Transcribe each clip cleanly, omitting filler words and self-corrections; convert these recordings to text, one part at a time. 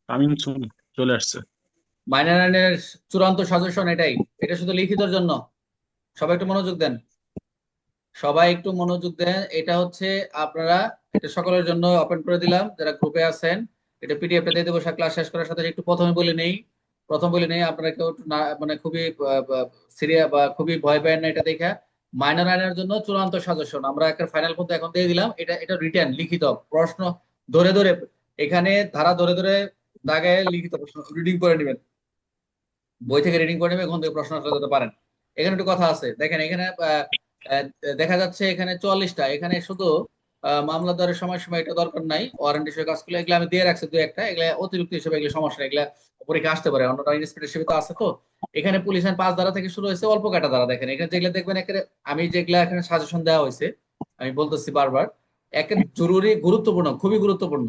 Coming soon চলে আসছে। Minor আইনের চূড়ান্ত সাজেশন এটাই। এটা শুধু লিখিতর জন্য। সবাই একটু মনোযোগ দেন। সবাই একটু মনোযোগ দেন। এটা হচ্ছে আপনারা, এটা সকলের জন্য ওপেন করে দিলাম যারা গ্রুপে আছেন। এটা পিডিএফটা দিয়ে দেবো ক্লাস শেষ করার সাথে। একটু প্রথমে বলে নেই, আপনারা কেউ একটু না মানে খুবই সিরিয়া বা খুবই ভয় পায় না এটা দেখা। মাইনর আইনের জন্য চূড়ান্ত সাজেশন আমরা একটা ফাইনাল পর্যন্ত এখন দিয়ে দিলাম। এটা এটা রিটেন লিখিত প্রশ্ন ধরে ধরে, এখানে ধারা ধরে ধরে দাগায় লিখিত প্রশ্ন রিডিং করে নেবেন। বই থেকে রিডিং করে নেবেন, ওখান থেকে প্রশ্ন আসলে দিতে পারেন। এখানে একটু কথা আছে দেখেন, এখানে আহ, দেখা যাচ্ছে এখানে 44টা। এখানে শুধু মামলাদারের সময়সীমা এটা দরকার নাই, ওয়ারেন্ট হিসেবে কাজ করলে এগুলো আমি দিয়ে রাখছি দু একটা, এগুলা অতিরিক্ত হিসেবে, এগুলো সমস্যা নেই, এগুলা পরীক্ষা আসতে পারে, অন্যটা ইন্সপেক্টর হিসেবে তো আছে তো। এখানে পুলিশ আইন 5 ধারা থেকে শুরু হয়েছে, অল্প কাটা ধারা দেখেন এখানে যেগুলো দেখবেন একেবারে। আমি যেগুলা এখানে সাজেশন দেওয়া হয়েছে, আমি বলতেছি বারবার, একের জরুরি গুরুত্বপূর্ণ, খুবই গুরুত্বপূর্ণ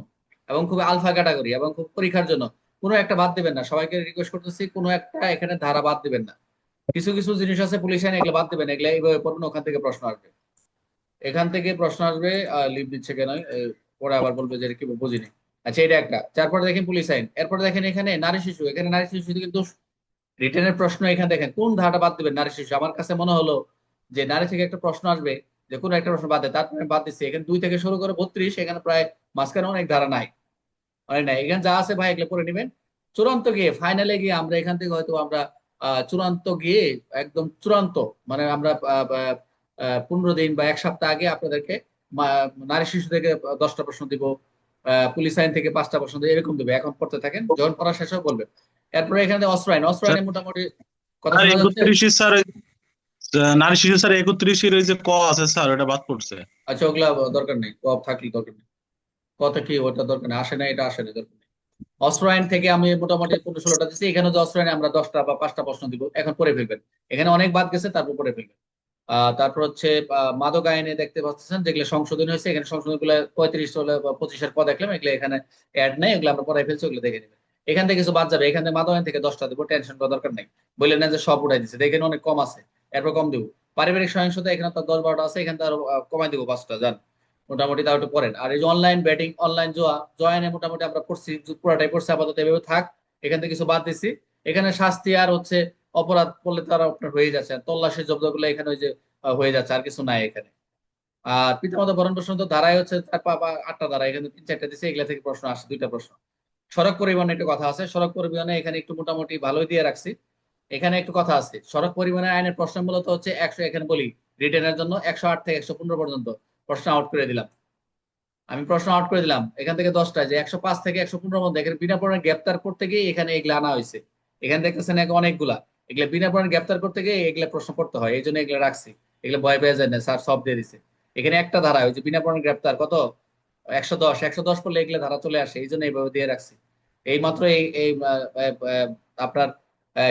এবং খুবই আলফা ক্যাটাগরি এবং খুব পরীক্ষার জন্য। কোনো একটা বাদ দিবেন না, সবাইকে রিকোয়েস্ট করতেছি, কোনো একটা এখানে ধারা বাদ দিবেন না। কিছু কিছু জিনিস আছে পুলিশ আইন, এগুলো বাদ দিবেন, এগুলো এইভাবে পড়বেন, ওখান থেকে প্রশ্ন আসবে। এখান থেকে প্রশ্ন আসবে, লিভ দিচ্ছে কেন, পরে আবার বলবে যে এটা কি বুঝিনি। আচ্ছা, এটা একটা। তারপরে দেখেন পুলিশ আইন, এরপরে দেখেন এখানে নারী শিশু। এখানে নারী শিশু কিন্তু রিটেনের প্রশ্ন। এখানে দেখেন কোন ধারাটা বাদ দিবেন, নারী শিশু। আমার কাছে মনে হলো যে নারী থেকে একটা প্রশ্ন আসবে, যে কোনো একটা প্রশ্ন বাদ দেয়, তারপরে আমি বাদ দিচ্ছি। এখানে 2 থেকে শুরু করে 32, এখানে প্রায় মাঝখানে অনেক ধারা নাই, অনেক নাই। এখানে যা আছে ভাই এগুলো করে নেবেন। চূড়ান্ত গিয়ে ফাইনালে গিয়ে আমরা এখান থেকে হয়তো আমরা চূড়ান্ত গিয়ে একদম চূড়ান্ত, মানে আমরা 15 দিন বা 1 সপ্তাহ আগে আপনাদেরকে নারী শিশু থেকে 10টা প্রশ্ন দিব, পুলিশ আইন থেকে 5টা প্রশ্ন দিব, এরকম দেবে। এখন পড়তে থাকেন, যখন পড়া শেষ হবে বলবেন। এরপরে এখানে অস্ত্র আইন, অস্ত্র স্যার আইনে মোটামুটি কথা স্যার শোনা যাচ্ছে। 31 স্যার, নারী শিশু স্যার 31 ওই যে ক আছে স্যার, ওটা বাদ পড়ছে। আচ্ছা, ওগুলা দরকার নেই, থাকলে দরকার নেই। কথা কি ওটা দরকার নেই, আসে না, এটা আসে না, দরকার নেই। অস্ত্র আইন থেকে আমি মোটামুটি 15-16টা দিচ্ছি। এখানে যে অস্ত্র আইনে আমরা 10টা বা 5টা প্রশ্ন দিব, এখন পড়ে ফেলবেন। এখানে অনেক বাদ গেছে, তারপর পড়ে ফেলবেন। তারপর হচ্ছে মাদক আইনে দেখতে পাচ্ছেন যেগুলো সংশোধন হয়েছে, এখানে সংশোধন গুলো 35 হলে বা 25-এর পদ দেখলাম, এগুলো এখানে অ্যাড নেই, এগুলো আমরা পড়াই ফেলছি, ওগুলো দেখে নেবেন। এখান থেকে কিছু বাদ যাবে, এখান থেকে মাদক আইন থেকে 10টা দেবো, টেনশন করার দরকার নেই। বললেন না যে সব উঠাই দিচ্ছে, দেখেন অনেক কম আছে, এরপর কম দেবো। পারিবারিক সহিংসতা এখানে তো 10-12টা আছে, এখানে তো আরো কমাই দেবো 5টা, যান। মোটামুটি তাও একটু পড়েন। আর এই যে অনলাইন ব্যাটিং, অনলাইন জোয়া, জয়েনে মোটামুটি আমরা পড়ছি, পুরাটাই পড়ছি আপাতত, এভাবে থাক। এখান থেকে কিছু বাদ দিছি। এখানে শাস্তি আর হচ্ছে অপরাধ করলে তো আর আপনার হয়ে যাচ্ছে, তল্লাশি জব্দগুলো এখানে ওই যে হয়ে যাচ্ছে, আর কিছু নাই এখানে। আর পিতামাতা ভরণ পোষণ তো ধারায় হচ্ছে 8টা ধারা, এখানে 3-4টা দিচ্ছে, এগুলা থেকে প্রশ্ন আসে 2টা প্রশ্ন। সড়ক পরিবহনে একটু কথা আছে, সড়ক পরিবহনে এখানে একটু মোটামুটি ভালোই দিয়ে রাখছি। এখানে একটু কথা আছে, সড়ক পরিবহনের আইনের প্রশ্ন মূলত হচ্ছে 100, এখানে বলি রিটেনের জন্য 108 থেকে 115 পর্যন্ত প্রশ্ন আউট করে দিলাম। আমি প্রশ্ন আউট করে দিলাম এখান থেকে 10টা, যে 105 থেকে 115 মধ্যে এখানে বিনা পড়ার গ্রেপ্তার করতে গিয়ে এখানে এগুলা আনা হয়েছে। এখানে দেখতেছেন অনেকগুলা, এগুলা বিনা পড়ার গ্রেপ্তার করতে গিয়ে এগুলা প্রশ্ন পড়তে হয়, এই জন্য এগুলা রাখছি। এগুলা ভয় পেয়ে যায় না, স্যার সব দিয়ে দিছে। এখানে একটা ধারা ওই যে বিনা পড়ার গ্রেপ্তার কত, 110 পড়লে এগুলা ধারা চলে আসে, এই জন্য এইভাবে দিয়ে রাখছি। এই মাত্র এই এই আপনার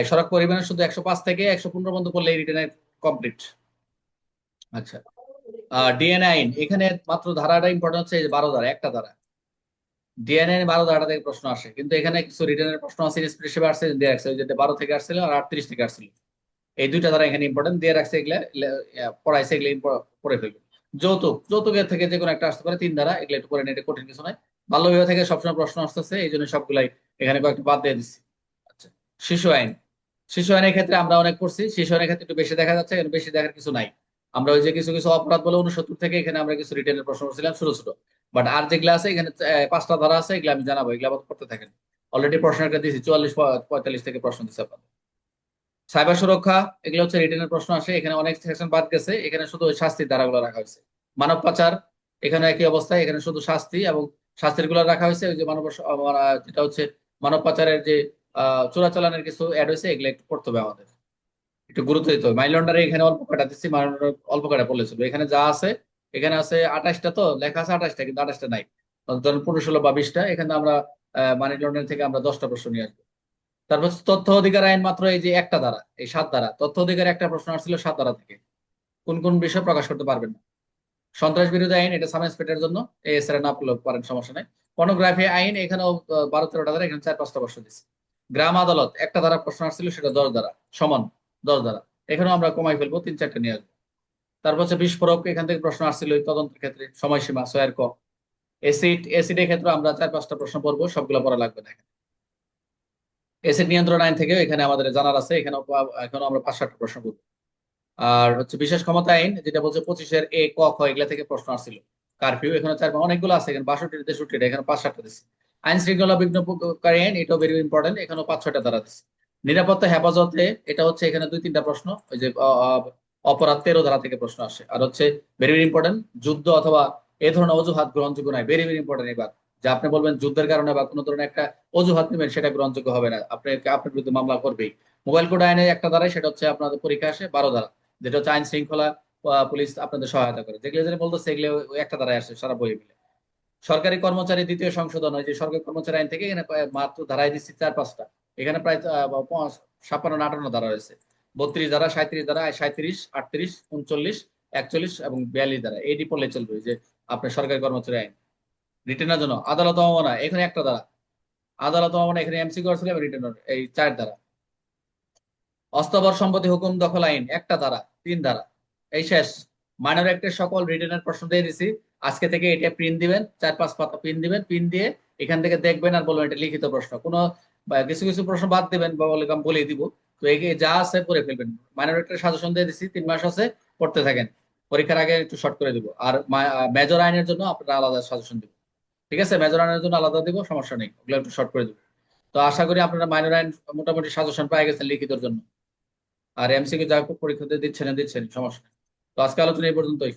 সড়ক পরিবহনের শুধু 105 থেকে 115 পর্যন্ত পড়লে রিটেনের কমপ্লিট। আচ্ছা, ডিএনএ আইন এখানে মাত্র ধারাটা ইম্পর্টেন্ট হচ্ছে এই যে 12 ধারা, একটা ধারা। ডিএনএ 12 ধারা থেকে প্রশ্ন আসে, কিন্তু এখানে কিছু রিটার্নের প্রশ্ন আছে, ইন্সপিরেশন হিসেবে আসছে দিয়ে রাখছে, ওই যে 12 থেকে আসছিল আর 38 থেকে আসছিল। এই দুইটা ধারা এখানে ইম্পর্টেন্ট দিয়ে রাখছে, এগুলা পড়াইছে, এগুলো পড়ে ফেলবে। যৌতুক, যৌতুকের থেকে যে কোনো একটা আসতে পারে, 3 ধারা, এগুলো একটু পরে নিয়ে কঠিন কিছু নয়। বাল্য বিবাহ থেকে সবসময় প্রশ্ন আসতেছে, এই জন্য সবগুলাই এখানে কয়েকটা বাদ দিয়ে দিচ্ছি। আচ্ছা, শিশু আইন। শিশু আইনের ক্ষেত্রে আমরা অনেক করছি, শিশু আইনের ক্ষেত্রে একটু বেশি দেখা যাচ্ছে, এখানে বেশি দেখার কিছু নাই। আমরা ওই যে কিছু কিছু অপরাধ বলে 69 থেকে এখানে আমরা কিছু রিটেনের প্রশ্ন করছিলাম ছোট ছোট। বাট আর যেগুলো আছে এখানে 5টা ধারা আছে, এগুলো আমি জানাবো, এগুলো আবার করতে থাকেন। অলরেডি প্রশ্ন একটা দিয়েছি, 44-45 থেকে প্রশ্ন দিচ্ছে আপনাদের। সাইবার সুরক্ষা, এগুলো হচ্ছে রিটেনের প্রশ্ন আসে, এখানে অনেক সেকশন বাদ গেছে, এখানে শুধু ওই শাস্তির ধারাগুলো রাখা হয়েছে। মানব পাচার, এখানে একই অবস্থায়, এখানে শুধু শাস্তি এবং শাস্তির গুলো রাখা হয়েছে। ওই যে যেটা হচ্ছে মানব পাচারের যে চোরাচালানের কিছু অ্যাড হয়েছে, এগুলো একটু পড়তে হবে আমাদের, একটু গুরুত্ব দিতে হবে। মানি লন্ডারে এখানে অল্প কাটা দিচ্ছি, মানি লন্ডার অল্প কাটা পড়লে চলবে। এখানে যা আছে, এখানে আছে 28টা, তো লেখা আছে 28টা, কিন্তু 28টা নাই। ধরেন 15, 16 বা 20টা, এখানে আমরা মানি লন্ডারিং থেকে আমরা 10টা প্রশ্ন নিয়ে আসবো। তারপর হচ্ছে তথ্য অধিকার আইন, মাত্র এই যে একটা ধারা, এই 7 ধারা তথ্য অধিকার, একটা প্রশ্ন আসছিল 7 ধারা থেকে, কোন কোন বিষয় প্রকাশ করতে পারবেন না। সন্ত্রাস বিরোধী আইন, এটা সাব ইন্সপেক্টরের জন্য, এই এসআর না করলেও পারেন, সমস্যা নেই। পর্নোগ্রাফি আইন, এখানেও 12-13টা ধারা, এখানে 4-5টা প্রশ্ন দিচ্ছে। গ্রাম আদালত, একটা ধারা প্রশ্ন আসছিল, সেটা 10 ধারা, সমান 10 ধারা। এখানেও আমরা কমাই ফেলবো, 3-4টা নিয়ে আসবো। তারপর হচ্ছে বিস্ফোরক, এখান থেকে প্রশ্ন আসছিল ওই তদন্তের ক্ষেত্রে, সময়সীমা 6-এর ক। এসিড, এসিডের ক্ষেত্রে আমরা 4-5টা প্রশ্ন পড়বো, সবগুলো পড়া লাগবে না এখানে। এসিড নিয়ন্ত্রণ আইন থেকে এখানে আমাদের জানার আছে, এখানে এখনো আমরা 5-7টা প্রশ্ন করবো। আর হচ্ছে বিশেষ ক্ষমতা আইন, যেটা বলছে 25-এর এ ক খ এগুলা থেকে প্রশ্ন আসছিল। কারফিউ এখানে চার অনেকগুলো আছে, এখানে 62 63, এখানে 5-7টা দিচ্ছে। আইন শৃঙ্খলা বিঘ্নকারী আইন, এটাও ভেরি ইম্পর্টেন্ট, এখানেও 5-6টা দ্বারা দিচ্ছে। নিরাপত্তা হেফাজতে, এটা হচ্ছে এখানে 2-3টা প্রশ্ন, ওই যে অপরাধ 13 ধারা থেকে প্রশ্ন আসে। আর হচ্ছে ভেরি ভেরি ইম্পর্টেন্ট, যুদ্ধ অথবা এ ধরনের অজুহাত গ্রহণযোগ্য নয়, ভেরি ভেরি ইম্পর্টেন্ট এবার। যে আপনি বলবেন যুদ্ধের কারণে বা কোনো ধরনের একটা অজুহাত নেবেন, সেটা গ্রহণযোগ্য হবে না, আপনার বিরুদ্ধে মামলা করবেই। মোবাইল কোড আইনে একটা ধারায়, সেটা হচ্ছে আপনাদের পরীক্ষা আসে 12 ধারা, যেটা হচ্ছে আইন শৃঙ্খলা পুলিশ আপনাদের সহায়তা করে, যেগুলো যেটা বলতো সেগুলো ওই একটা ধারায় আসে সারা বই মিলে। সরকারি কর্মচারী দ্বিতীয় সংশোধন, হয় যে সরকারি কর্মচারী আইন থেকে এখানে মাত্র ধারায় দিচ্ছি 4-5টা। এখানে প্রায় 56-58 ধারা রয়েছে। 32 ধারা, 37 ধারা, 37, 38, 39, 41 এবং 42 ধারা, এটি পড়লে চলবে যে আপনার সরকারি কর্মচারী আইন। রিটেনের জন্য আদালত অবমাননা, এখানে একটা ধারা। আদালত অবমাননা এখানে এমসিকিউ ছিল এবং রিটেনের এই 4 ধারা। অস্থাবর সম্পত্তি হুকুম দখল আইন একটা ধারা, 3 ধারা, এই শেষ। মাইনর অ্যাক্টের সকল রিটেনের প্রশ্ন দিয়ে দিছি। আজকে থেকে এটা প্রিন্ট দিবেন, 4-5 পাতা প্রিন্ট দিবেন, প্রিন্ট দিয়ে এখান থেকে দেখবেন আর বলবেন এটা লিখিত প্রশ্ন। কোনো বা কিছু কিছু প্রশ্ন বাদ দিবেন বা বলে আমি বলেই দিব। তো এই যা আছে পড়ে ফেলবেন। মাইনর অ্যাক্টের সাজেশন দিয়ে দিছি, 3 মাস আছে, পড়তে থাকেন। পরীক্ষার আগে একটু শর্ট করে দিব। আর মেজর আইনের জন্য আপনারা আলাদা সাজেশন দিব। ঠিক আছে, মেজর আইনের জন্য আলাদা দিব, সমস্যা নেই, ওগুলো একটু শর্ট করে দিব। তো আশা করি আপনারা মাইনর আইন মোটামুটি সাজেশন পেয়ে গেছেন লিখিতর জন্য। আর এমসিকিউ যা পরীক্ষা দিচ্ছেন দিচ্ছেন, সমস্যা নেই। তো আজকে আলোচনা এই পর্যন্তই।